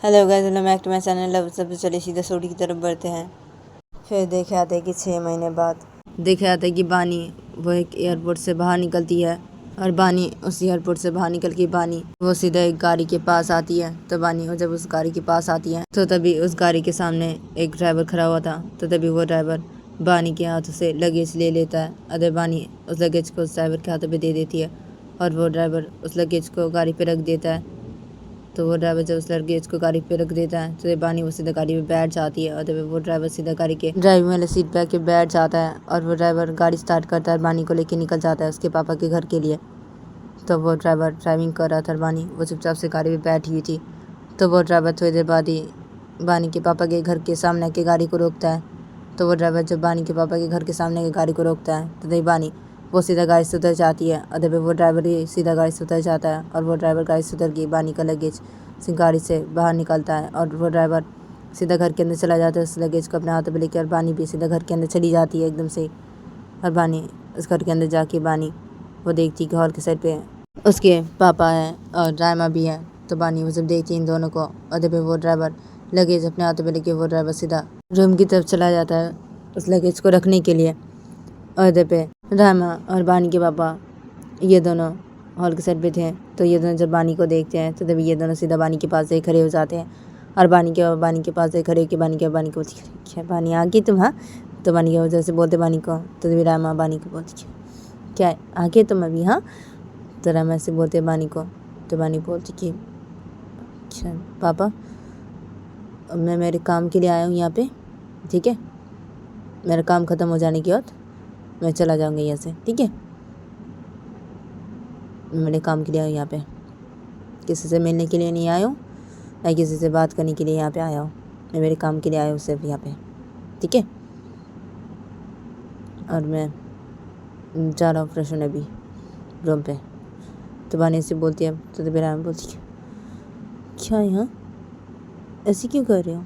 Hello guys, welcome back to my channel. अब सबसे चले सीधा स्टोरी की तरफ बढ़ते हैं। फिर देखे आते हैं कि 6 महीने बाद देखे आते हैं कि बानी वो एक एयरपोर्ट से बाहर निकलती है और बानी उस एयरपोर्ट से बाहर निकल के बानी वो सीधा एक गाड़ी के पास आती है। तो बानी वो जब उस गाड़ी के पास आती है तो तभी उस गाड़ी के सामने एक ड्राइवर खड़ा हुआ था। तो तभी वो ड्राइवर बानी के हाथों से लगेज ले लेता है। अदर बानी उस लगेज को उस ड्राइवर के हाथों पे दे देती है और वो ड्राइवर उस लगेज को गाड़ी पे रख देता है। तो वो ड्राइवर जब उस लगेज को गाड़ी पे रख देता है तो बानी वो सीधा गाड़ी पे बैठ जाती है और तब वो ड्राइवर सीधा गाड़ी के ड्राइविंग वाले सीट पे आके बैठ जाता है और वो ड्राइवर गाड़ी स्टार्ट करता है और बानी को लेके निकल जाता है उसके पापा के घर के लिए। तो वो ड्राइवर ड्राइविंग कर रहा था, बानी वो चुपचाप से गाड़ी पे बैठी हुई थी। तो वो ड्राइवर थोड़ी देर बाद ही बानी के पापा के घर के सामने आके गाड़ी को रोकता है। तो वो ड्राइवर जब बानी के पापा के घर के सामने गाड़ी को रोकता है तो तभी बानी वो सीधा गाड़ी से उतर जाती है और तभी वो ड्राइवर ही सीधा गाड़ी से उतर जाता है और वो ड्राइवर गाड़ी से उतर के बानी का लगेज से गाड़ी से बाहर निकलता है और वो ड्राइवर सीधा घर के अंदर चला जाता है उस लगेज को अपने हाथों में लेकर। और बानी भी सीधा घर के अंदर चली जाती है एकदम से। और बानी उस घर के अंदर जाके बानी वो देखती कि हॉल के साइड पे उसके पापा हैं और रायमा भी है। तो बानी वो जब देखती इन दोनों को और तभी वो ड्राइवर लगेज अपने हाथों में लेके वो ड्राइवर सीधा रूम की तरफ चला जाता है उस लगेज को रखने के लिए। और इधर पे रायमा और बानी के पापा ये दोनों हॉल के साइड पे थे। तो ये दोनों जब बानी को देखते हैं तो तभी ये दोनों सीधा बानी के पास से खड़े हो जाते हैं और बानी के पास से खड़े होकर बानी को बोलती क्या बानी आ गई तुम? हाँ। तो बानी की वजह से बोलते बानी को। तो तभी रायमा बानी को बोलती क्या आ गए तुम अभी? हाँ। तो रायमा से बोलते बानी को। तो बानी बोलती कि अच्छा पापा मैं मेरे काम के लिए आया हूँ यहाँ पे, ठीक है? मेरा काम ख़त्म हो जाने के बाद मैं चला जाऊँगा यहाँ से, ठीक है? मैं मेरे काम के लिए आया हूँ यहाँ पे, किसी से मिलने के लिए नहीं आया हूँ, ना किसी से बात करने के लिए यहाँ पे आया हूँ। मैं मेरे काम के लिए आया हूँ सिर्फ यहाँ पे, ठीक है? और मैं जा रहा हूँ फ्रेश होने अभी रूम पे। तो बानी से बोलती है। तो तभी राम बोलती क्या यहाँ ऐसे क्यों कर रहे हो?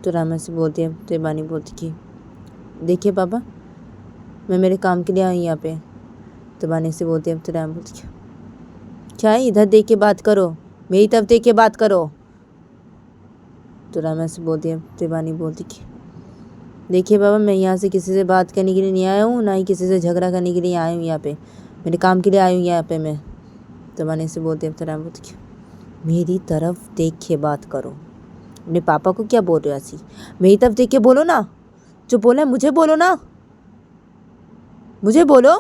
तो रामा से बोलती है। तो बानी बोलती कि देखिए पापा मैं मेरे काम के लिए आई यहाँ पे। तो बानी से बोलती है। तो राम बोलती क्या है, इधर देख के बात करो, मेरी तरफ देख के बात करो। तो रामा से बोलती है। तो बानी बोलती कि देखिए पापा मैं यहाँ से किसी से बात करने के लिए नहीं आया हूँ, ना ही किसी से झगड़ा करने के लिए आया हूँ यहाँ पे, मेरे काम के लिए आई हूँ यहाँ पे मैं। तो बानी से बोलती है। तो राम बोलती कि मेरी तरफ देख के बात करो। अपने पापा को क्या बोल रहे हो ऐसी? मेरी तरफ देख के बोलो ना, जो बोला है मुझे बोलो ना, मुझे बोलो।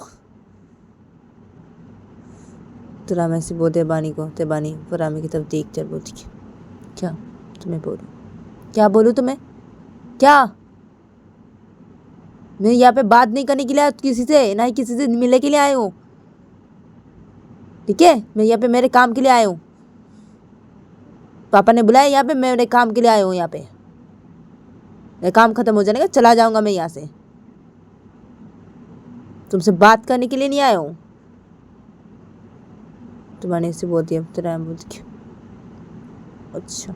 तो राम ऐसे बोलते बानी को। तो बानी वो रामी की तरफ देख कर बोलती क्या तुम्हें बोलूँ? क्या बोलूँ तुम्हें? क्या मैं यहाँ पे बात नहीं करने के लिए आया किसी से, ना ही किसी से मिलने के लिए आया हूँ, ठीक है? मैं यहाँ पे मेरे काम के लिए आया हूँ, पापा ने बुलाया यहाँ पे, मैं मेरे काम के लिए आया हूँ यहाँ पे। मेरा काम खत्म हो जाने का चला जाऊंगा मैं यहाँ से, तुमसे बात करने के लिए नहीं आया हूँ। तो बानी से बोलती है। तो राम बोलती अच्छा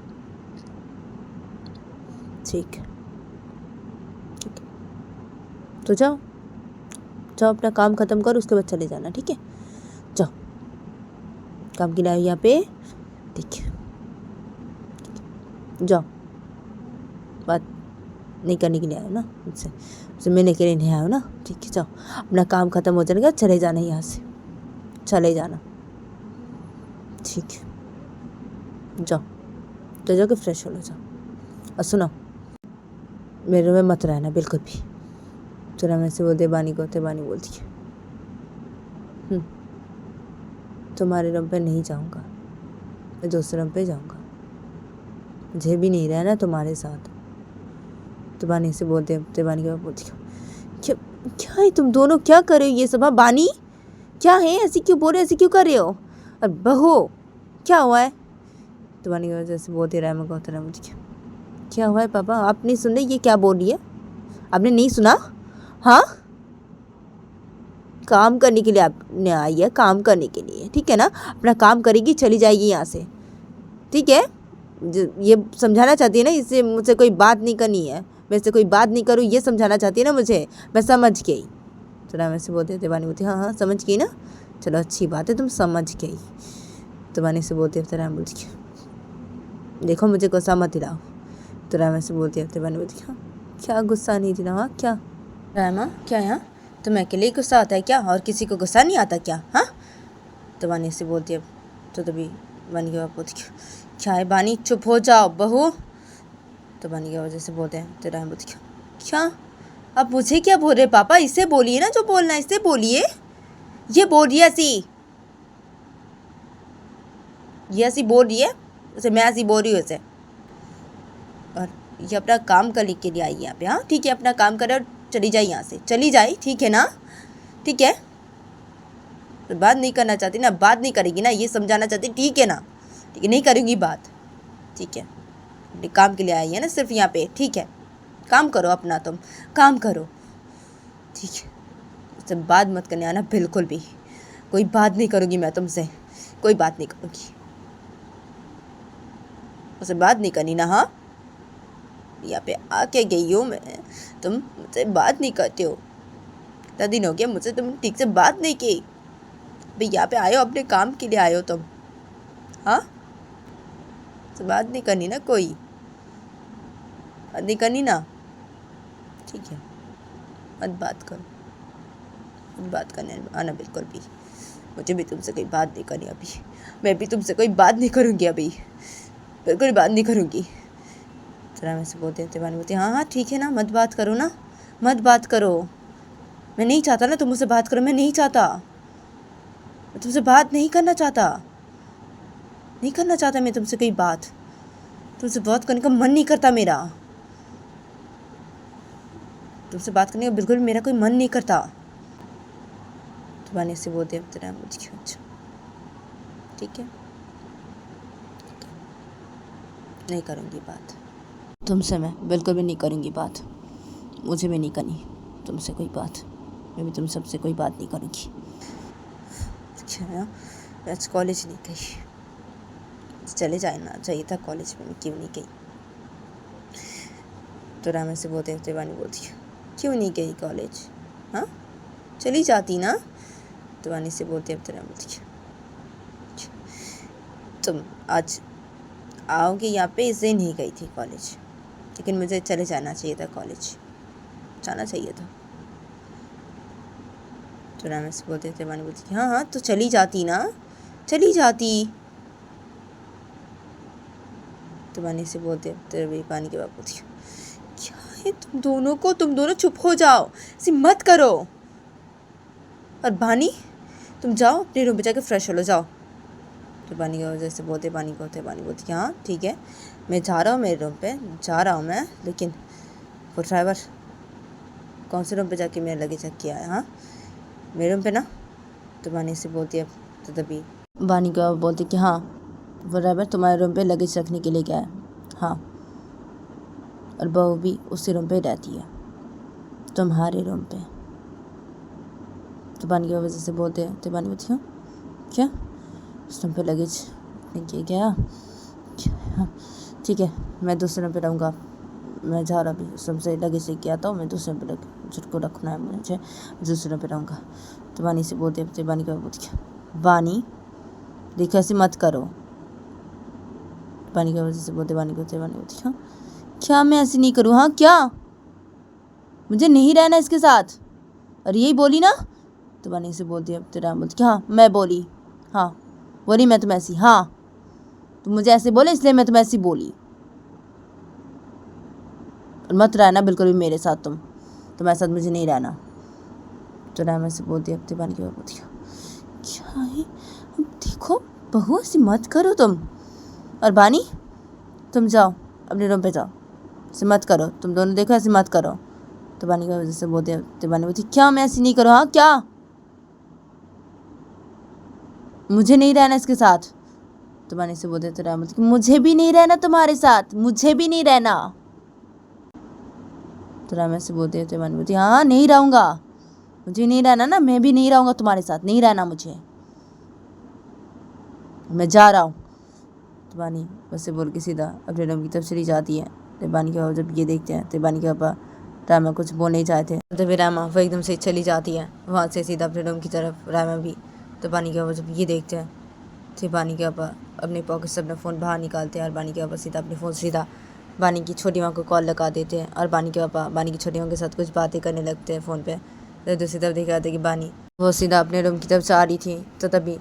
ठीक है, तो जाओ जाओ अपना काम ख़त्म करो, उसके बाद चले जाना, ठीक है? जाओ काम के लिए आयो यहाँ पे, ठीक है? जाओ, बात नहीं करने के लिए आयो ना मुझसे मिलने के लिए नहीं आयो ना, ठीक है? जाओ अपना काम ख़त्म हो जाएगा, चले जाना यहाँ से, चले जाना, ठीक है? जाओ तो जाके फ्रेश हो लो, जाओ। और सुनो मेरे रूम में मत रहना बिल्कुल भी। तो राम ऐसे बोलते बानी को। तो बानी बोलती है तुम्हारे रूम पे नहीं जाऊँगा, मैं दूसरे रूम पे जाऊँगा, मुझे भी नहीं रहना तुम्हारे साथ। तो बानी से बोलते। तो बानी को बोलती क्या क्या है तुम दोनों क्या कर रहे हो ये सब? हाँ बानी क्या है, ऐसे क्यों बोल रहे हो, ऐसे क्यों कर रहे हो? और बहू क्या हुआ है? तो बानी को जैसे बोलते रहा मैं कहता रहा मुझे क्या हुआ है पापा? आप नहीं सुन रहे ये क्या बोल रही है? आपने नहीं सुना? हाँ काम करने के लिए आपने आई है, काम करने के लिए, ठीक है ना? अपना काम करेगी चली जाएगी यहाँ से, ठीक है? ये समझाना चाहती है ना, इससे मुझसे कोई बात नहीं करनी है, मैं इससे कोई बात नहीं करूँ ये समझाना चाहती है ना मुझे, मैं समझ गई। तो राम ऐसे बोलते थे। बानी बोलती हाँ हाँ समझ गई ना, चलो अच्छी बात है तुम समझ गई। तो बानी से बोलते थे। राम बोलती देखो मुझे गुस्सा मत दिलाओ। तो रामा से बोलती है तिवानी बोलती हाँ क्या गुस्सा नहीं दिलाओ, हाँ क्या रामा क्या यहाँ तुम्हें अकेले ही गुस्सा आता है क्या, और किसी को गुस्सा नहीं आता क्या? हाँ तो बानी से बोलती है। तो तभी बानी के बाप बोलती क्या है बानी चुप हो जाओ बहू। तो बानी की वजह से बोलते हैं। तो रामा बोलती क्या अब मुझे क्या बोल रहे पापा, इससे बोलिए ना जो बोलना है, इससे बोलिए। ये बोल रही है ऐसी, ये ऐसी बोल रही है उसे, मैं ऐसी बोल रही हूँ उसे। और ये अपना काम करने के लिए आई है यहाँ पे। हाँ ठीक है अपना काम करे और चली जाए यहाँ से, चली जाए ठीक है ना, ठीक है। तो बात नहीं करना चाहती ना, बात नहीं करेगी ना, ये समझाना चाहती ठीक है ना, ठीक है नहीं करूँगी बात, ठीक है। अपने काम के लिए आई है ना सिर्फ यहाँ पे, ठीक है काम करो अपना, तुम काम करो ठीक है। उससे बात मत करने आना बिल्कुल भी, कोई बात नहीं करूँगी मैं तुमसे, कोई बात नहीं करूँगी, उससे बात नहीं करनी ना। हाँ यहाँ पे आके गई हो मैं, तुम मुझसे बात नहीं करते हो, इतना दिन हो गया मुझसे तुम ठीक से बात नहीं की। भाई यहाँ पे आए हो अपने काम के लिए आए हो तुम, हाँ तो बात नहीं करनी ना, कोई बात नहीं करनी ना, ठीक है मत बात करो, मत बात करने आना बिल्कुल भी, मुझे भी तुमसे कोई बात नहीं करनी अभी, मैं भी तुमसे कोई बात नहीं करूँगी अभी, बिल्कुल बात नहीं करूँगी। जरा मैं से बोलते तिवानी बोलती हाँ ठीक है ना, मत बात करो ना, मत बात करो, मैं नहीं चाहता ना तुम मुझसे बात करो, मैं नहीं चाहता, मैं तुमसे बात नहीं करना चाहता, नहीं करना चाहता मैं तुमसे कोई बात, तुमसे बात करने का मन नहीं करता मेरा, तुमसे बात करने का बिल्कुल मेरा कोई मन नहीं करता। तिवानी से बोलते तेरा मुझे अच्छा ठीक है, नहीं करूँगी बात तुमसे, मैं बिल्कुल भी नहीं करूँगी बात, मुझे भी नहीं करनी तुमसे कोई बात, मैं भी तुम सबसे कोई बात नहीं करूँगी। अच्छा आज कॉलेज नहीं गई, चले जाना चाहिए था कॉलेज में, क्यों नहीं गई। तो रामा से बोलते तिवानी बोलती क्यों नहीं गई कॉलेज, हाँ चली जाती ना। तिवानी से बोलते अब तेरा बोलती तुम आज आओगे यहाँ पे, इसलिए नहीं गई थी कॉलेज, लेकिन मुझे चले जाना चाहिए था कॉलेज, जाना चाहिए था। तो रामा से बोलते तिवानी बोलती हाँ तो चली जाती ना, चली जाती। तिवानी से बोलते तेरे पानी के बाप बोलती क्या है तुम दोनों चुप हो जाओ, ऐसे मत करो। और बानी तुम जाओ अपने रूम पे जाके फ्रेश हो लो, जाओ। तो बानी की वजह से बोलते बानी को होते, बानी बोलती हाँ ठीक है मैं जा रहा हूँ, मेरे रूम पे जा रहा हूँ मैं, लेकिन वो ड्राइवर कौन से रूम पे जाके मेरा लगेज चेक किया है, हाँ मेरे रूम पे ना। तो बानी से बोलती है तो तभी बानी को बोलती कि हाँ वो ड्राइवर तुम्हारे रूम पे लगेज रखने के लिए गया है, हाँ और बहू भी उसी रूम पे रहती है, तुम्हारे रूम पे। तो बानी की वजह से बोलते हैं तो बानी बोलती हूँ क्या उस रूम पे लगेज रखने गया, ठीक है मैं दूसरे रूम पे रहूँगा, मैं जा रहा अभी उस रूम से लगेज लेके आता हूँ, मैं दूसरे रूम पे जिसको रखना है मुझे दूसरे रूम पे रहूँगा। तो बानी से बोलते हैं बानी की बोलती क्या बानी देखो ऐसे मत करो। बानी की वजह से बोलते बानी को बानी बोलती हाँ क्या मैं ऐसे नहीं करूँ, हाँ क्या मुझे नहीं रहना इसके साथ, और यही बोली ना। तो बानी से बोलती है तेरा बोलती हाँ मैं बोली, हाँ बोली मैं तुम ऐसी, हाँ तुम मुझे ऐसे बोले इसलिए मैं तुम ऐसी बोली, और मत रहना बिल्कुल भी मेरे साथ, तुम्हारे साथ मुझे नहीं रहना। तो रामा से बोलती है बानी की बोलती क्या है देखो बहू ऐसी मत करो तुम, और बानी तुम जाओ अपने रूम पे जाओ, ऐसे मत करो तुम दोनों, देखो ऐसे मत करो। तो बानी की वजह से बोलते हैं बानी बोलती क्या मैं ऐसी नहीं करूँ, हाँ क्या मुझे नहीं रहना इसके साथ। तो बानी से बोलते तो रामा बोलती मुझे भी नहीं रहना तुम्हारे साथ, मुझे भी नहीं रहना। तो रामा से बोलते तो बानी बोलती हाँ नहीं रहूँगा, मुझे नहीं रहना ना, मैं भी नहीं रहूँगा तुम्हारे साथ, नहीं रहना मुझे, मैं जा रहा हूँ। तो बानी बस से बोल के सीधा अपने रूम की तरफ चली जाती है। तो बानी के पापा जब ये देखते हैं तो बानी के पापा रामा कुछ बोल नहीं चाहते, तो फिर रामा वो एकदम से चली जाती है वहाँ से सीधा अपने रूम की तरफ, रामा भी। तो बानी के पापा जब ये देखते हैं तो बानी के पापा अपने पॉकेट से अपना फ़ोन बाहर निकालते हैं और बानी के पापा सीधा अपने फ़ोन सीधा बानी की छोटी माँ को कॉल लगा देते हैं और बानी के पापा बानी की छोटी माँ के साथ कुछ बातें करने लगते हैं फ़ोन पे। तो दूसरी तरफ देखा जाता है कि बानी वो सीधा अपने रूम की तरफ से आ रही थी, तो तभी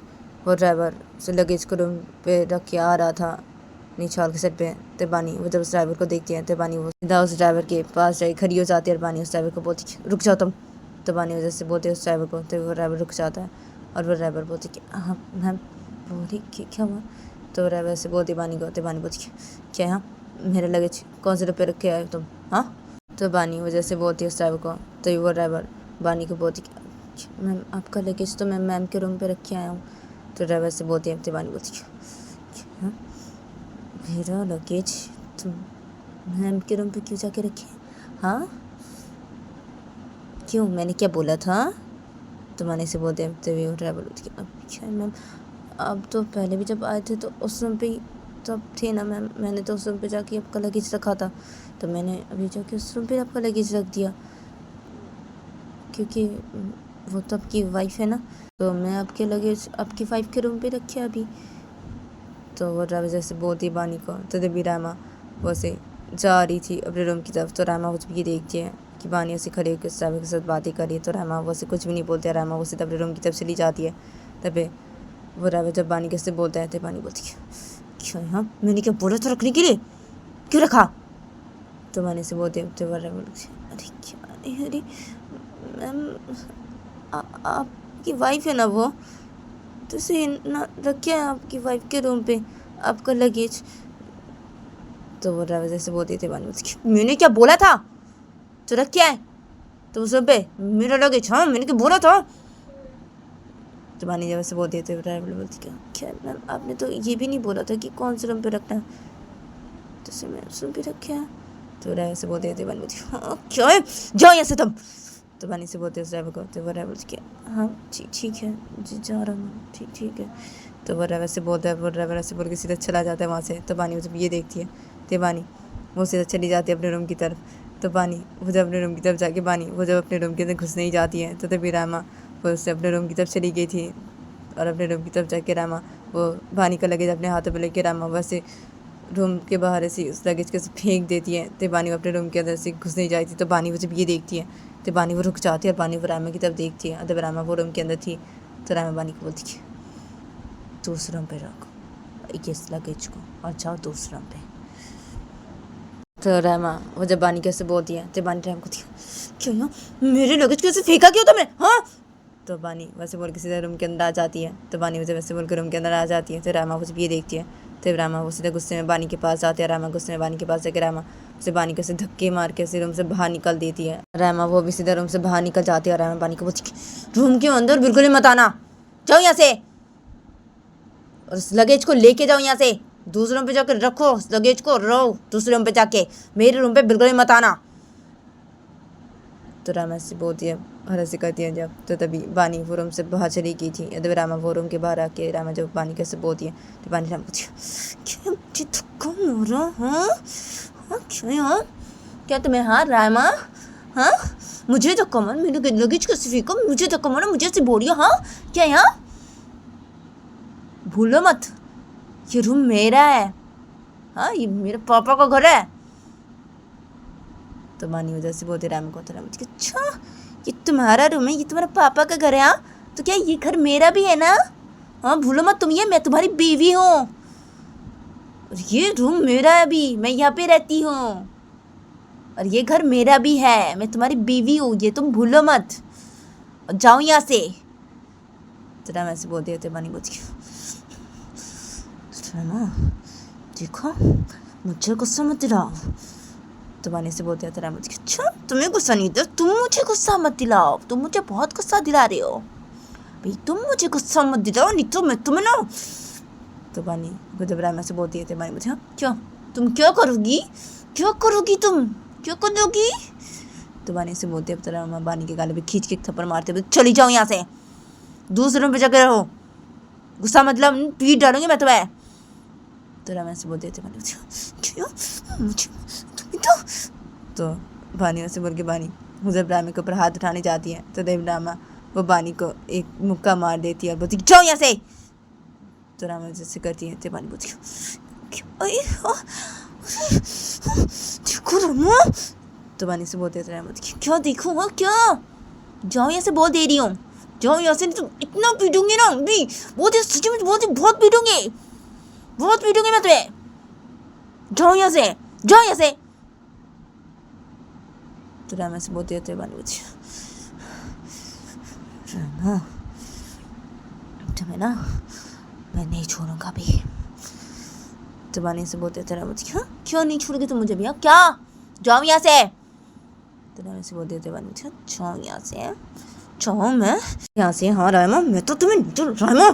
वो ड्राइवर से लगेज को रूम पे रख के आ रहा था नीचे हॉल के सेट पे। तो बानी वो जब उस ड्राइवर को देखती है तो बानी वो सीधा उस ड्राइवर के पास जाके खड़ी हो जाती है और बानी उस ड्राइवर को बोलती रुक जाओ तुम। तो बानी वजह से बोलते उस ड्राइवर को, तो वो ड्राइवर रुक जाता है और वो ड्राइवर बोलती कि हाँ मैम बोली क्या हुआ। तो ड्राइवर से बोलती बानी को, तो बानी बोलती क्या हाँ मेरा लगेज कौन से रुपये रख के आए तुम हाँ। तो बानी वजह से बोलती है उस ड्राइवर को, तो वो ड्राइवर बानी को बोलती मैम आपका लगेज तो मैं मैम के रूम पे रख के आया हूँ। तो ड्राइवर से बोलती है, तो बानी बोलती हाँ मेरा लगेज तुम मैम के रूम पे क्यों जाके रखे हाँ क्यों मैंने क्या बोला था। तो माने से बोलते हैं, तो ड्राइवर बोलती अब क्या मैम अब तो पहले भी जब आए थे तो उस रूम पे तब थे ना मैम, मैंने तो उस रूम पे जाके आपका लगेज रखा था, तो मैंने अभी जाके उस रूम पे आपका लगेज रख दिया क्योंकि वो तो आपकी वाइफ है ना, तो मैं आपके लगेज आपकी वाइफ के रूम पे रखे अभी। तो वो ड्राइवर जैसे बोलती बानी को, तो तभी रामा वो से जा रही थी अपने रूम की तरफ। तो रामा कुछ भी देखती है कि बानी उसे खड़े होकर उस ड्राइवर के साथ बातें कर रही है। तो रामा वो से कुछ भी नहीं बोलती है, रामा वो से अपने रूम की तरफ चली जाती है। तभी वो ड्राइवर जब बानी के से बोलता है तो बानी बोलती है क्यों हाँ मैंने क्या बोला था रखने के लिए क्यों रखा। तो बानी से बोलते हैं, तो वो ड्राइवर बोलती अरे क्या अरे मैम आपकी वाइफ है ना वो, तो उसे ना रखे हैं आपकी वाइफ के रूम पे आपका लगेज। तो वो ड्राइवर जैसे बोलते थे बानी मैंने क्या बोला था तो रख क्या है तो उस रूम पे मेरा लगेज हाँ मैंने क्या बोला था। तो बानी जब ऐसे बोलती है तो ड्राइवर बोलती क्या मैम आपने तो ये भी नहीं बोला था कि कौन से रूम पे रखना है, तो उसे मैं उस रूम पे रखे हैं। तो ड्राइवर से बोलते थे बानी बोलती हाँ क्या है जाओ यहाँ से तुम। तो बानी से बोलते उस ड्राइवर को, तो वो ड्राइवर बोलती हाँ ठीक है जी जा रहा हूँ ठीक है। तो वो ड्राइवर से बोलता है, वो ड्राइवर ऐसे बोल के सीधा चला जाता है वहाँ से। तो बानी जब ये देखती है तो बानी वो सीधा चली जाती है अपने रूम की तरफ। तो बानी वो जब अपने रूम की तरफ जाके बानी वो जब अपने रूम के अंदर घुसने ही जाती है, तो तभी रामा वो उससे अपने रूम की तरफ चली गई थी और अपने रूम की तरफ जाके रामा वो बानी का लगेज अपने हाथों में लेके रामा वैसे रूम के बाहर ऐसे उस लगेज के फेंक देती है। तो बानी वो अपने रूम के अंदर से घुस नहीं जाती। तो बानी वो जब ये देखती है तो बानी वो रुक जाती है और बानी वो रामा की तरफ देखती है। जब रामा वो रूम के अंदर थी तो रामा बानी को बोलती है दूसरे रूम पे रखो इस लगेज को और जाओ दूसरे रूम पे। तो रामा वो जब बानी कैसे बोलती है तो बानी रामा को क्यों मेरे लगेज कैसे फेंका क्यों तुमने हाँ। तो बानी वैसे बोल के सीधा रूम के अंदर आ जाती है। तो बानी वैसे वैसे बोल के रूम के अंदर आ जाती है। तो रामा कुछ भी ये देखती है तो रामा वो सीधा गुस्से में बानी के पास जाती है। रामा गुस्से में बानी के पास जाकर रामा उसे बानी को से धक्के मार के उसे रूम से बाहर निकल देती है। रामा वो भी सीधा रूम से बाहर निकल जाती है। रामा बानी को बोलती रूम के अंदर बिल्कुल ही मत आना, जाओ यहाँ से और उस लगेज को लेके जाओ यहाँ से दूसरे रूम पे जाकर रखो उस लगेज को, रहो दूसरे रूम पे जाके मेरे रूम पे बिल्कुल ही मत आना। तो रामा ऐसे बोलती है और ऐसे करती है जब। तो तभी बानी वो रूम से बाहर चली गई थी। जब रामा वो रूम के बाहर आके रामा जब बानी कैसे बोलती है तो बानी रामा पूछती क्या मुझे धक्का मारा हाँ हाँ क्यों क्या तुम्हें हाँ रामा हाँ मुझे धक्का मारा मेरे लगेज कैसे फेंको मुझे धक्का मारा मुझे ऐसे बोलिए हाँ क्या यहाँ भूलो मत ये रूम मेरा है हाँ ये मेरे पापा का घर है। तो बानी वजह से बोलते राम को, तो राम अच्छा ये तुम्हारा रूम है ये तुम्हारे पापा का घर है हाँ, तो क्या ये घर मेरा भी है ना हाँ भूलो मत तुम ये मैं तुम्हारी बीवी हूँ और ये रूम मेरा है अभी मैं यहाँ पे रहती हूँ और ये घर मेरा भी है मैं तुम्हारी बीवी हूँ ये तुम भूलो मत और जाओ यहाँ से। तो राम ऐसे बोलते होते बानी बोलती देखो मुझे गुस्सा मत दिलाओ। तो बानी से बोलते हैं राम अच्छा तुम्हें गुस्सा नहीं था तुम मुझे गुस्सा मत दिलाओ तुम मुझे बहुत गुस्सा दिला रहे हो भाई तुम मुझे गुस्सा मत दिलाओ नहीं तो मैं तुम्हें ना। तो बानी को जब रामा से बोलती है बानी बोलती क्यों तुम क्या करोगी तुम क्या करोगी। तो बानी से बोलते हैं तो रामा बानी के गाले पे खींच के थप्पड़ मारते चली जाओ यहाँ से दूसरे रूम पे जाकर रहो गुस्सा मतलब पीट डालूंगी मैं तुम्हें। तो रामा से बोलते थे बानी क्यों मुझे तो बानी से बोल के बानी जब रामा के ऊपर हाथ उठाने जाती है तो देव रामा वो बानी को एक मुक्का मार देती है और बोलती जाओ यहाँ से तो रामा जैसे करती है तो बानी बोलती देखो रामा, तो बानी से बोलते रामा क्या देखो, हाँ क्या, जाओ यहाँ से, बहुत दे रही हूँ, जाओ यहाँ से, नहीं तो इतना पीटूंगी ना भी, बहुत सच्ची में बहुत पीटूंगी, बहुत पीटूंगी मैं तुम्हें, जाओ यहाँ से, जाओ यहाँ से। तो रामा से बोलते थे बानी बोलती रामा तुम्हें ना मैं नहीं छोड़ूंगा भी। तो बानी से बोलते थे रामा क्यों नहीं छोड़ोगे तुम मुझे भैया, क्या, जाओ यहाँ से। तो रामा से बोलते थे बानी जाओ यहाँ से, जाओ मैं यहाँ से, हाँ रामा मैं तो तुम्हें रामा।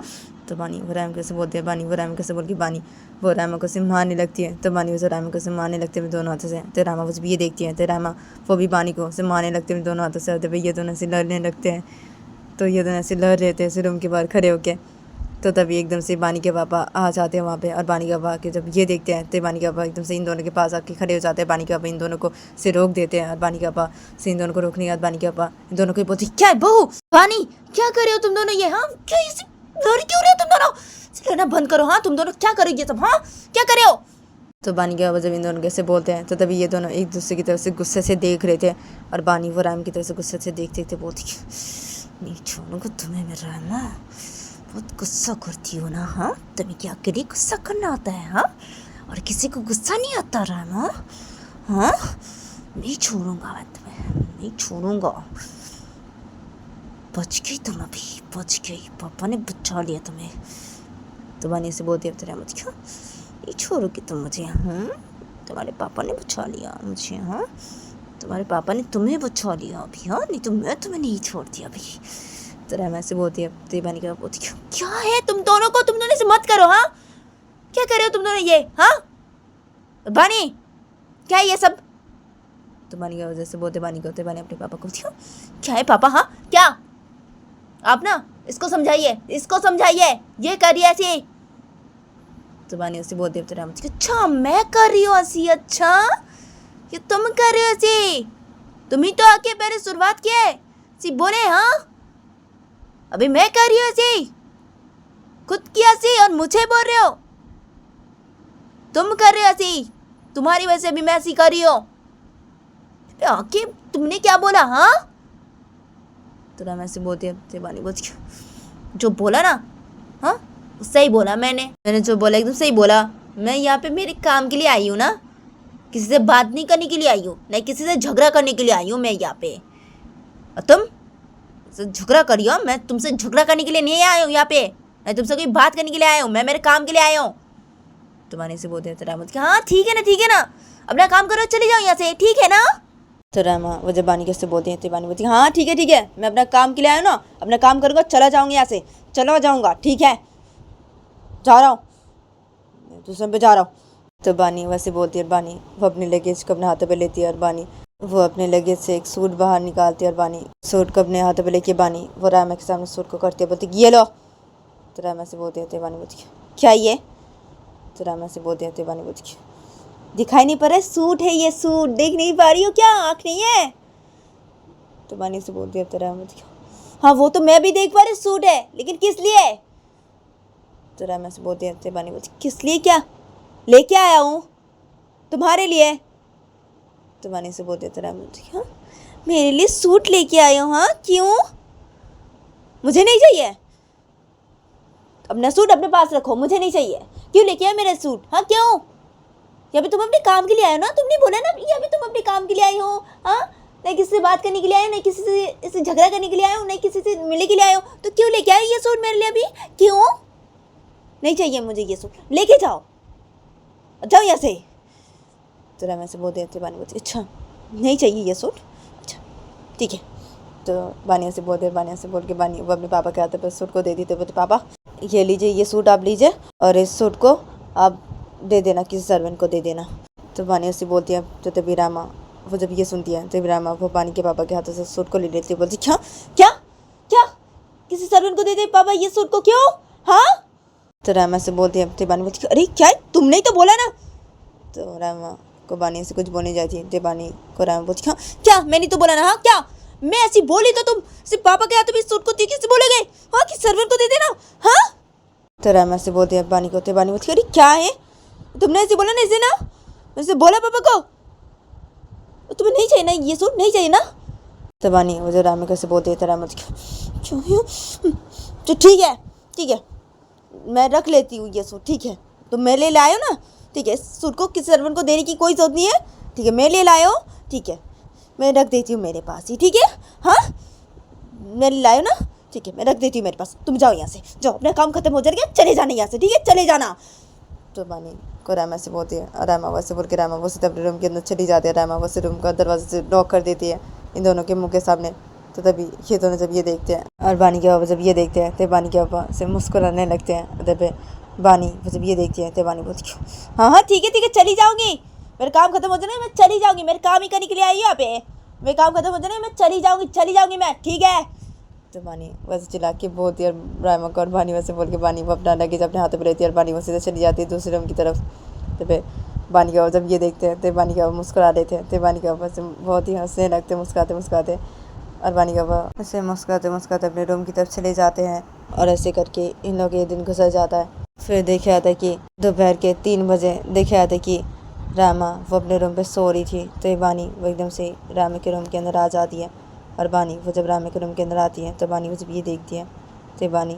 तो बानी वो रामा कैसे बोलते हैं, बानी वो रामा कैसे बोल के बानी वो रामा को सिर्फ मारने लगती है। तो बानी उसे रामा को सिर्फ मारने लगते हैं दोनों हाथों से। तो रामा वो ये देखती है, तो रामा वो भी बानी को सिर्फ मारने लगते हैं दोनों हाथों से। तो ये दोनों से लड़ने लगते हैं। तो ये दोनों ऐसे लड़ रहे थे ऐसे रूम के बाहर खड़े होके। तो तभी एकदम से बानी के पापा आ जाते हैं वहाँ पे, और बानी के पापा के जब ये देखते हैं तो बानी के पापा एकदम से इन दोनों के पास आके खड़े हो जाते हैं। बानी के पापा इन दोनों को से रोक देते हैं, और बानी के पापा से इन दोनों को रोकने के बाद बानी के पापा इन दोनों को बोलते क्या है बहू, बानी क्या कर रहे हो तुम दोनों ये, हाँ क्या लड़ क्यों रहे हो तुम दोनों, लड़ना बंद करो, हाँ तुम दोनों क्या करो ये सब, हाँ क्या कर रहे हो। तो बानी के पापा जब इन दोनों कैसे बोलते हैं तो तभी ये दोनों एक दूसरे की तरफ से गुस्से से देख रहे थे, और बानी वो राम की तरफ से गुस्से से देखते थे, बोलती नहीं छोड़ूंगा तुम्हें मैं रामा, बहुत गुस्सा करती हो ना, हाँ तुम्हें क्या करिए गुस्सा करना आता है, हाँ और किसी को गुस्सा नहीं आता रामा, हाँ नहीं छोड़ूंगा मैं तुम्हें, नहीं छोड़ूंगा। बच गई तुम, अभी बच गई, पापा ने बचा लिया तुम्हें। तो बानी से बोलती है रामा क्यों नहीं छोड़ोगी तुम मुझे, हाँ तुम्हारे पापा ने बचा लिया मुझे, हाँ तुम्हारे पापा ने तुम्हें बचा लिया अभी, हाँ नहीं तो मैं तुम्हें नहीं छोड़ती अभी। तो रामा से बोलती है, तो बानी के बोलती क्या है तुम दोनों को, तुम दोनों से मत करो, हाँ क्या कर रहे हो तुम दोनों ये, हाँ बानी क्या है ये सब। तो बानी की वजह से बोलते बानी को, तो बानी अपने पापा को क्या है पापा, हाँ क्या, आप ना इसको समझाइए, इसको समझाइए ये कर रही है ऐसी। तो बानी उससे बोलते तो रामा अच्छा मैं कर रही हूँ ऐसी, अच्छा ये तुम कर रहे हो ऐसी, तुम ही तो आके पहले शुरुआत किए ऐसी बोले, हाँ अभी मैं कर रही हूँ ऐसी, खुद किया ऐसी और मुझे बोल रहे हो, तुम कर रहे हो ऐसी, तुम्हारी वजह से अभी मैं ऐसी कर रही हूँ, आके तुमने क्या बोला, हाँ। तो रामा से बोलती है बानी बोलती जो बोला ना, हाँ सही बोला, मैंने जो बोला एकदम सही बोला, मैं यहाँ पे मेरे काम के लिए आई हूँ ना, किसी से बात नहीं करने के लिए आई हूँ, नहीं किसी से झगड़ा करने के लिए आई हूँ मैं यहाँ पे, और तुम झगड़ा करी हो, मैं तुमसे झगड़ा करने के लिए नहीं आया हूँ यहाँ पे, मैं तुमसे कोई बात करने के लिए आया हूँ, मैं मेरे काम के लिए आया हूँ। तो बानी से बोलते हैं रामा हाँ ठीक है ना अपना काम करो, चले जाओ यहाँ से, ठीक है ना। तो रामा वो जब बानी कैसे बोलते हैं तो बानी बोलती हाँ ठीक है मैं अपना काम के लिए आया हूँ ना, अपना काम करूँगा, चला जाऊँगी यहाँ से, चला जाऊँगा, ठीक है जा रहा हूँ, दूसरे पे जा रहा हूँ। तो बानी वैसे बोलती है, बानी वो अपने लगेज को अपने हाथों पे लेती है, और बानी वो अपने लगेज से एक सूट बाहर निकालती है, और बानी सूट को अपने हाथों पे लेके बानी वो रामा के सामने सूट को करती है, बोलती ये लो। तो रामा से बोलते हैं बानी बोलती क्या ये। तो रामा से बोलते हैं बानी बोलती दिखाई नहीं पड़ रहा है, सूट है ये, सूट देख नहीं पा रही हो क्या, आँख नहीं है। तो बानी से बोलती है रामा बोलती हाँ वो तो मैं भी देख पा रही, सूट है लेकिन किस लिए। तो रामा से बोलती है बानी बोलती किस लिए, क्या लेके आया हूँ तुम्हारे लिए। तो बानी से बोलते रामा बोलती हाँ मेरे लिए सूट लेके आया हूँ, हाँ क्यों, मुझे नहीं चाहिए, अपना सूट अपने पास रखो, मुझे नहीं चाहिए, क्यों लेके आए मेरा सूट, हाँ क्यों, या भी तुम अपने काम के लिए आए हो ना, तुमने बोला ना या भी तुम अपने काम के लिए आई हो, हाँ नहीं किसी से बात करने के लिए आए हो, नहीं किसी से इससे झगड़ा करने के लिए आए हो, नहीं किसी से मिलने के लिए आए हो, तो क्यों लेके आए ये सूट मेरे लिए अभी, क्यों नहीं चाहिए मुझे ये सूट, लेके जाओ जाओ यहाँ से। तो रामा से बोलते थे बानी बोलती अच्छा नहीं चाहिए ये सूट, अच्छा ठीक है। तो बानिया से बोल के बानी वो अपने पापा के हाथ पर सूट को दे दी। तो बोलते पापा ये लीजिए, ये सूट आप लीजिए और इस सूट को आप दे देना, किसी सर्वेंट को दे देना। तो बानिया से बोलती है, तो तभी रामा वो जब ये सुनती है तभी रामा वो बानी के पापा के हाथों से सूट को ले लेती है, बोलती क्या क्या क्या किसी सर्वेंट को दे दे पापा ये सूट को, क्यों, हाँ। तो रामा से बोलती है, तो बानी बोलती अरे क्या तुमने ही तो बोला ना। तो रामा को बानी से कुछ बोलने जाती है, तो बानी को रामा बोलती हाँ क्या मैंने तो बोला ना, हाँ क्या मैं ऐसी बोली तो तुम सिर्फ पापा के हाथ में सूट को तीखे से बोलोगे, हाँ कि सर्वेंट को दे देना, हाँ। तो रामा से बोलते हैं बानी को, तो बानी बोलती अरे क्या है, तुमने ऐसे बोला ना, ऐसे ना मैंने बोला पापा को, तुम्हें नहीं चाहिए ना ये सूट, नहीं चाहिए ना। तो बानी वो जो रामा को ऐसे बोलते हैं, तो रामा तो ठीक है मैं रख लेती हूँ ये सूट, ठीक है तुम मेरे लिए लाए हो ना, ठीक है इस सूट को किसी सर्वेंट को देने की कोई जरूरत नहीं है, ठीक है मेरे लिए लाए हो, ठीक है मैं रख देती हूँ मेरे पास ही, ठीक है हाँ मेरे लिए लाए हो ना, ठीक है मैं रख देती हूँ मेरे पास, तुम जाओ यहाँ से, जाओ अपना काम खत्म हो जाएगा, चले जाना यहाँ से, ठीक है चले जाना। तो बानी को रामा से बोलती है, और रामा वैसे बोल के रामा वो सीधे अपने रूम के अंदर चली जाती है, रामा वैसे रूम का दरवाजे से लॉक कर देती है इन दोनों के मुंह के सामने। तो तभी ये दोनों जब ये देखते हैं और बानी के पापा जब ये देखते हैं तो बानी के पापा से मुस्कुराने लगते हैं। उधर पे बानी जब ये देखती है तो बानी बोलती हाँ हाँ ठीक है चली जाऊँगी, मेरा काम खत्म हो जाना है मैं चली जाऊँगी, मेरे काम ही करने के लिए आई यहाँ पे, मेरे काम खत्म हो जाना है मैं चली जाऊँगी मैं, ठीक है। तो बानी वैसे चिल्ला के बोलती है और रामा को, और बानी वैसे बोल के बानी वो अपना लगेज अपने हाथों पर लेती है और बानी वो सीधे चली जाती है दूसरे रूम की तरफ। तो फिर बानी का जब ये देखते हैं तो बानी का मुस्कुरा देते हैं, तो बानी का बस बहुत ही हंसने लगते मुस्कुराते और बानी का ऐसे मुस्कुराते अपने रूम की तरफ चले जाते हैं। और ऐसे करके इन लोगों के दिन गुजर जाता है। फिर देखा जाता है कि दोपहर के 3 बजे देखा जाता है कि रामा वो अपने रूम पे सो रही थी, तो बानी वो एकदम से रामा के रूम के अंदर आ जाती है। और बानी वो जब रामा के रूम के अंदर आती है तो बानी वो जब ये देखती है तो बानी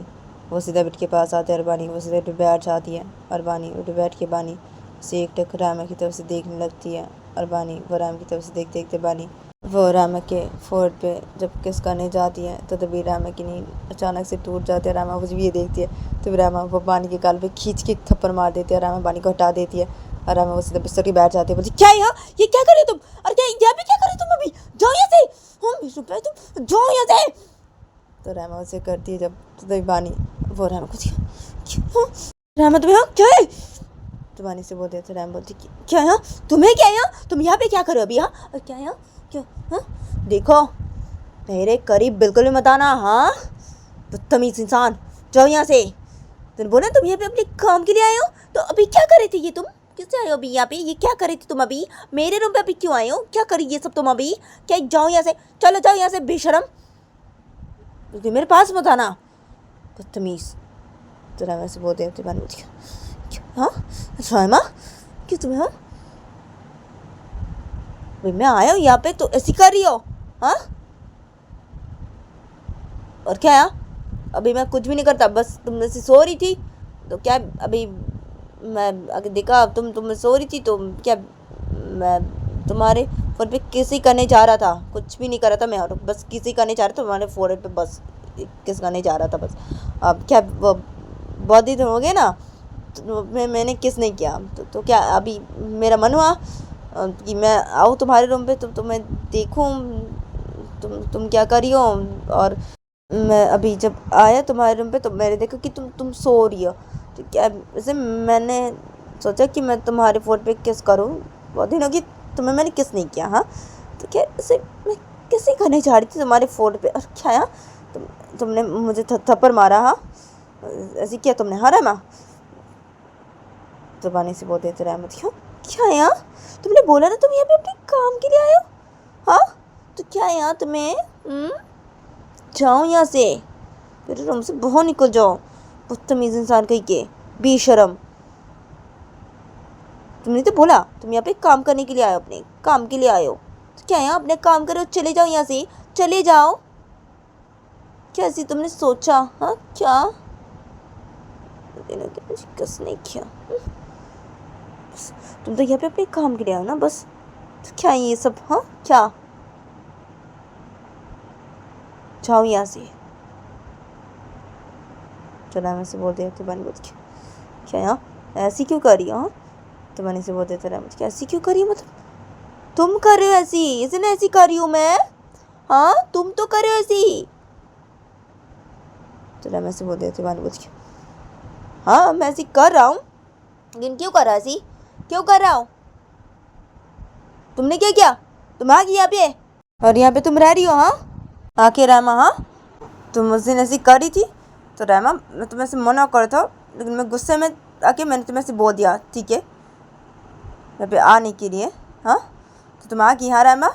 वो सीधा बेड के पास आते हैं और बानी वो सीधे बैठ जाती है। और बानी वो बैठ के बानी से एक टक रामा की तरफ से देखने लगती है। और बानी वो रामा की तरफ से देखते बानी वो रामा के फोर्ड पे जब किस करने जाती है तो तभी रामा की नींद अचानक से टूट जाती है। रामा वो जब ये देखती है तो रामा वो बानी के गाल पे खींच के थप्पड़ मार देती है। रामा बानी को हटा देती है और रामा वो सीधा बिस्तर के बैठ जाती है। बोलती क्या यहाँ ये क्या कर रही हो तुम, और क्या यहाँ पे क्या कर रही हो तुम, अभी जाओ यहाँ से, रुपये तुम जाओ यहाँ से। तो रामा उसे करती है जब तो तभी बानी वो रामा को रामा तुम्हें क्या है, तो बानी से बोलते थे। रामा बोलती क्या यहाँ तुम्हें, क्या यहाँ तुम यहाँ पे क्या करो अभी, यहाँ और क्या यहाँ क्यों, हाँ देखो मेरे करीब बिल्कुल भी मत आना, हाँ बदतमीज इंसान, जाओ यहाँ से। तुमने बोला तुम यहाँ पे अपने काम के लिए आए हो, तो अभी क्या कर रहे थे ये तुम, किससे आए हो अभी यहाँ पे, ये क्या कर रही थी तुम अभी मेरे रूम पे अभी क्यों आए हो, क्या करी ये सब तुम अभी, क्या जाओ यहाँ से, चलो जाओ यहाँ से बेशरम, क्योंकि मेरे पास मत आना बदतमीज। तो रामा से बोलते हैं हाँ रामा क्यों तुम्हें, हाँ भाई मैं आया हूँ यहाँ पे तो ऐसी कर रही हो, हाँ और क्या यार अभी मैं कुछ भी नहीं करता, बस तुम ऐसे सो रही थी तो क्या अभी मैं आगे देखा तुम सो रही थी तो क्या मैं तुम्हारे फोन पे किसी करने जा रहा था, कुछ भी नहीं कर रहा था मैं, और बस किसी करने जा रहा था तुम्हारे फोन पे, बस किस करने जा रहा था बस। अब क्या वो बहुत दिन हो गए ना तो मैंने किस नहीं किया, तो क्या अभी मेरा मन हुआ कि मैं आऊँ तुम्हारे रूम पे तो तुम्हें देखूँ तुम क्या कर रही हो। और मैं अभी जब आया तुम्हारे रूम पे तो मैंने देखा कि तुम सो रही हो, तो क्या वैसे मैंने सोचा कि मैं तुम्हारे फ़ोन पे किस करूँ, बहुत दिन होगी तुम्हें मैंने किस नहीं किया, हाँ तो क्या ऐसे मैं किस ही करने जा रही थी तुम्हारे फ़ोन पे, और क्या यार तुमने मुझे थप्पड़ मारा, हाँ ऐसे किया तुमने, हाँ रामा। तो बानी से बोलते थे रामा क्या यार तुमने बोला ना तुम यहाँ पे अपने काम के लिए आए हो, हाँ तो क्या यार तुम्हें जाओ यहाँ से, मेरे रूम से बाहर निकल जाओ, बदतमीज इंसान कहीं के, बेशरम। तुमने तो बोला तुम यहाँ पे काम करने के लिए आए हो, अपने काम के लिए आए हो, तो क्या यहाँ अपने काम करो, चले जाओ यहाँ से, चले जाओ। क्या ऐसी तुमने सोचा, हाँ क्या कस नहीं किया, तुम तो यहाँ पे अपने काम के लिए आओ ना बस, तो क्या ये सब, हाँ क्या जाओ यहाँ से। चला मैं से बोलते थे बानी बोलती क्या यहाँ ऐसी क्यों कर रही हो, हाँ तो बानी से बोलते थे रामा क्या ऐसी क्यों कर रही हो, मतलब तुम कर रहे हो ऐसी, इसने ऐसी कर रही हूँ मैं, हाँ तुम तो कर रहे हो ऐसी। तो रामा से बोलते थे बानी बोलती हाँ मैं ऐसी कर रहा हूँ, लेकिन क्यों कर रहा है ऐसी, क्यों कर रहा हूँ, तुमने क्या किया, तुम आ गई यहाँ पे और यहाँ पे तुम रह रही हो, हाँ आके रामा, हाँ तुम उस दिन ऐसी कर रही थी तो रामा मैं तुम्हें से मना कर था, लेकिन मैं गुस्से में आके मैंने तुम्हें से बोल दिया ठीक है यहाँ पे आने के लिए, हाँ तो तुम आ गई, हाँ रामा।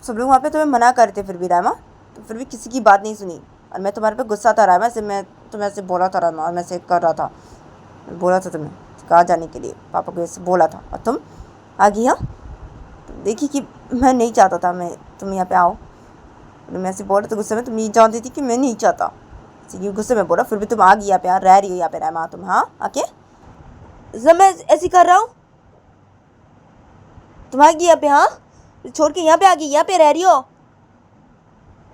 सब लोग वहाँ पे तुम्हें मना करते फिर भी रामा, तो फिर भी किसी की बात नहीं सुनी और मैं तुम्हारे पे गुस्सा था रामा से, मैं तुम्हें ऐसे बोला था रामा, मैं ऐसे कर रहा था, बोला था तुम्हें कहाँ जाने के लिए, पापा को ऐसे बोला था और तुम आ गई। हाँ देखी कि मैं नहीं चाहता था मैं तुम यहाँ पे आओ, मैं ऐसे बोला तो गुस्से में, तुम ये जानती थी कि मैं नहीं चाहता, ये गुस्से में बोला, फिर भी तुम आ गई यहाँ पे, रह रही हो यहाँ पे रामा तुम। हाँ आके जब मैं ऐसे कर रहा हूँ तुम आ गई यहाँ पे, हाँ छोड़ के यहाँ पे आ गई, यहाँ पे रह रही हो।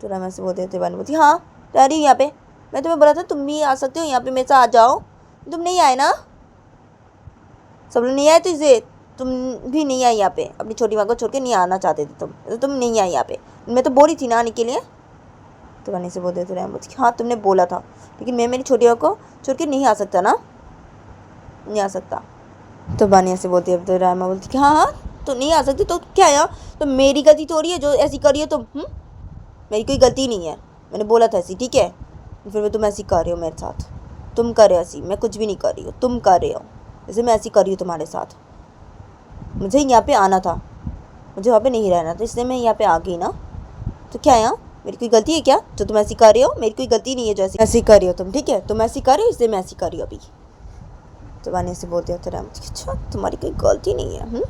तो रामा से बोलते थे बोलती हाँ रह रही हूँ यहाँ पे, मैं तुम्हें बोला था तुम भी आ सकते हो यहाँ पे मेरे साथ आ जाओ, तुम नहीं आए ना, सब लोग नहीं आए तो इसे तुम भी नहीं आई यहाँ पे, अपनी छोटी माँ को छोड़ के नहीं आना चाहते थे तुम, तो तुम नहीं आई यहाँ पे, मैं तो बोली थी ना आने के लिए। तो रानी से बोलते थे राम बोलती हाँ तुमने बोला था, लेकिन मैं मेरी छोटी माँ को छोड़ के नहीं आ सकता ना, नहीं आ सकता। तो बानिया से बोलती है, तो रामा बोलती कि हाँ हाँ तो नहीं आ सकती तो क्या है, तो मेरी गलती थोड़ी है जो ऐसी करी हो तुम। मेरी कोई गलती नहीं है, मैंने बोला था ऐसी, ठीक है, फिर भी तुम ऐसी कर रहे हो मेरे साथ, तुम कर रहे हो ऐसी, मैं कुछ भी नहीं कर रही हूँ, तुम कर रहे हो जैसे मैं ऐसी कर रही हूँ तुम्हारे साथ। मुझे यहाँ पे आना था, मुझे वहाँ पे नहीं रहना था, इसलिए मैं यहाँ पे आ गई ना, तो क्या है मेरी कोई गलती है क्या जो तुम ऐसी कर रहे हो, मेरी कोई गलती नहीं है जो ऐसी कर रही हो तुम, ठीक है, तुम ऐसी कर रहे हो इसलिए मैं ऐसी कर रही हूँ अभी। तो बानी से बोलते हो तो अच्छा तुम्हारी कोई गलती नहीं है,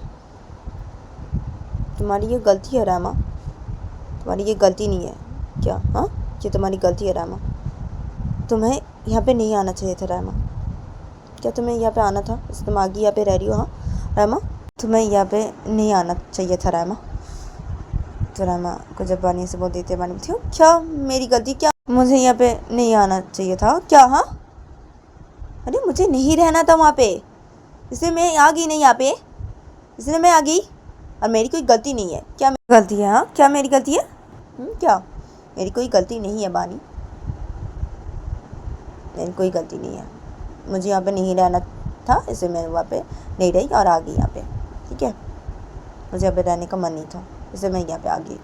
तुम्हारी ये गलती है रामा, तुम्हारी ये गलती नहीं है क्या, हाँ ये तुम्हारी गलती है रामा, तुम्हें यहाँ पे नहीं आना चाहिए था रामा, क्या तुम्हें यहाँ पे आना था, इस तुम आगे यहाँ पे रह रही हो। हाँ रामा तुम्हें यहाँ पे नहीं आना चाहिए था रामा। तो रामा को जब बानी से बोल देते बानी बोलती हूँ क्या मेरी गलती, क्या मुझे यहाँ पे नहीं आना चाहिए था क्या, हाँ अरे मुझे नहीं रहना था वहाँ पे, इसलिए मैं आ गई नहीं यहाँ पे, इसलिए मैं आ गई, और मेरी कोई गलती नहीं है, क्या मेरी गलती है, हाँ क्या मेरी गलती है, क्या मेरी कोई गलती नहीं है बानी, मेरी कोई गलती नहीं है, मुझे यहाँ पे नहीं रहना था इसलिए मैं वहाँ पे नहीं रही और आ गई यहाँ पे, ठीक है, मुझे यहाँ पे रहने का मन नहीं था इसलिए मैं यहाँ पे आ गई,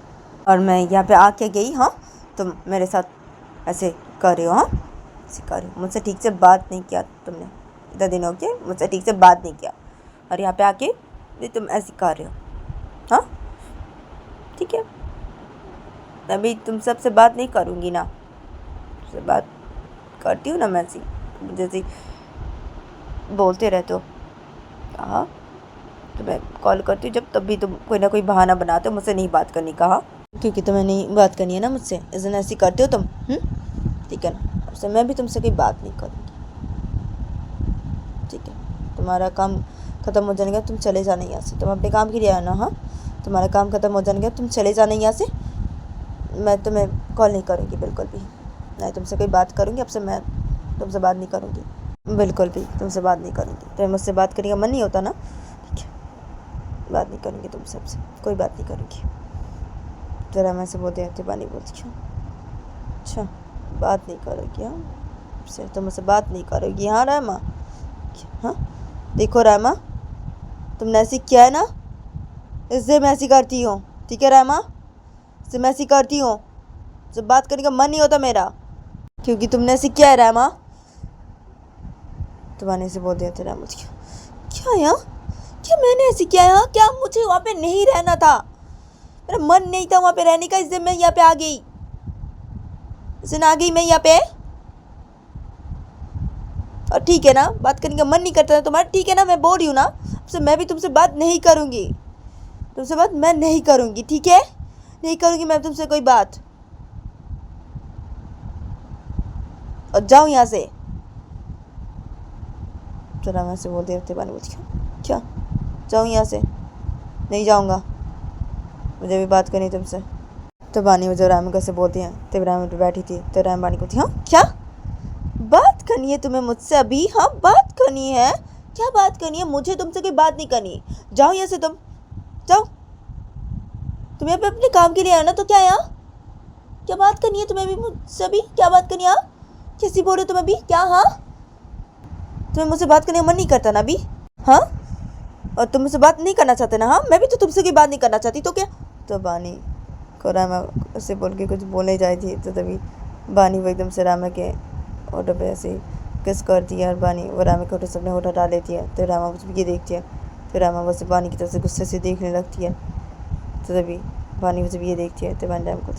और मैं यहाँ पे आके गई। हाँ तुम मेरे साथ ऐसे कर रहे हो, हाँ ऐसे कर रहे हो, मुझसे ठीक से बात नहीं किया तुमने, इतना दिन हो गया मुझसे ठीक से बात नहीं किया, और यहाँ पे आके भी तुम ऐसे कर रहे हो। हाँ ठीक है, अभी तुम सबसे बात नहीं करूँगी ना, तुमसे बात करती हूँ ना मैं ऐसी, जैसे बोलते रहते हो। हाँ तो मैं कॉल करती हूँ जब, तब भी तुम कोई ना कोई बहाना बनाते हो मुझसे नहीं बात करने का, हाँ क्योंकि तुम्हें नहीं बात करनी है ना मुझसे, इसलिए ऐसी करते हो तुम, ठीक है ना, उससे मैं भी तुमसे कोई बात नहीं करूँगी, ठीक है, तुम्हारा काम ख़त्म हो जाएगा तुम चले जाना यहाँ से, तुम अपने काम के लिए आना। हाँ तुम्हारा काम ख़त्म हो जाएगा तुम चले जाना यहाँ से, मैं तुम्हें कॉल नहीं करूँगी बिल्कुल भी, नहीं तुमसे कोई बात करूँगी, अब से मैं तुमसे बात नहीं करूँगी, बिल्कुल भी तुमसे बात नहीं करूँगी, तो मुझसे बात करने का मन नहीं होता ना, ठीक है, बात नहीं करूँगी तुमसे, अब से कोई बात नहीं करूँगी। ज़रा मैं से बोलते रहते बानी बोलती क्यों, अच्छा बात नहीं करोगी, हाँ से तो मुझसे बात नहीं करोगी, हाँ रामा, हाँ देखो रामा तुमने ऐसी किया है ना, इससे मैं ऐसी करती हूँ, ठीक है रामा, इससे मैं ऐसी करती हूँ, जब बात करने का मन नहीं होता मेरा, क्योंकि तुमने ऐसी किया है रामा। तो बानी से बोल दिया थे रामा क्या यार, क्या मैंने ऐसी किया है, क्या मुझे वहाँ पे नहीं रहना था, मेरा मन नहीं था वहाँ पे रहने का, इसलिए मैं यहाँ पे आ गई, इसलिए आ गई मैं यहाँ पे, और ठीक है ना बात करने का मन नहीं करता था तुम्हारा, ठीक है ना, मैं बोल रही हूँ ना, अब से मैं भी तुमसे बात नहीं करूँगी, तुमसे बात मैं नहीं करूँगी, ठीक है, नहीं करूँगी मैं तुमसे कोई बात, और जाओ यहाँ से। तो रामा से बोलते रहते बानी बोलती क्या जाऊँ यहाँ से, नहीं जाऊँगा, मुझे भी बात करनी तुमसे। तो बानी जो राम से बोलती हैं, तब राम पे बैठी थी, तो राम बानी बोलती हाँ क्या बात करनी है तुम्हें मुझसे अभी, हाँ बात करनी है, क्या बात करनी है, मुझे तुमसे कोई बात नहीं करनी, जाओ यहाँ से, तुम जाओ, तुम यहाँ पे अपने काम के लिए आना, तो क्या यहाँ क्या बात करनी है तुम्हें भी मुझसे अभी, क्या बात करनी है, हाँ कैसी बोल रहे हो तुम अभी, क्या हाँ तुम्हें मुझसे बात करने का मन नहीं करता ना अभी, हाँ और तुम मुझसे बात नहीं करना चाहते ना, हाँ मैं भी तो तुमसे कोई बात नहीं करना चाहती, तो क्या। तो बानी को रामा उससे बोल के कुछ बोलने जाई थी, तो तभी बानी वो एकदम से रामा के होठों पे ऐसे किस करती है, और बानी वो रामा के होठों से अपने होठा डाल लेती है, तो रामा कुछ ये देखती है, तो रामा बस बानी की तरफ से गुस्से से देखने लगती है, तो तभी बानी जब ये देखती है तो बानी रामा को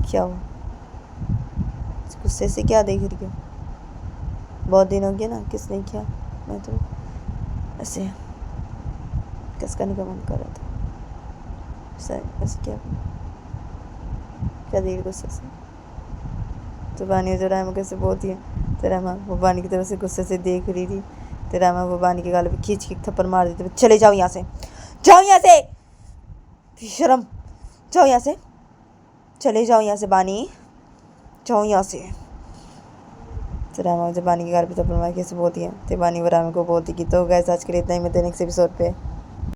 क्या हुआ, गुस्से से क्या देख रही हो? बहुत दिन हो गया ना, किस नहीं किया। मैं तो ऐसे किस करने का मन कर रहा था, ऐसे क्या देख गुस्से से? तो बानी जो रहमा कैसे बोलती है, तो रहमा वो बानी की तरफ से गुस्से से देख रही थी। तो रहमा वो बानी के गाल पे खींच के थप्पड़ मार देते, चले जाओ यहाँ से, जाओ यहाँ से, शर्म, जाओ यहाँ से, चले जाओ यहाँ से बानी, जाओ यहाँ से। तो रहमा जब बानी के गाल पे थप्पड़ मार कैसे बोलती है, तो बानी वो रहमा को बोलती कि तो गैस आज के लिए इतना ही, मिलते हैं नेक्स्ट एपिसोड पे।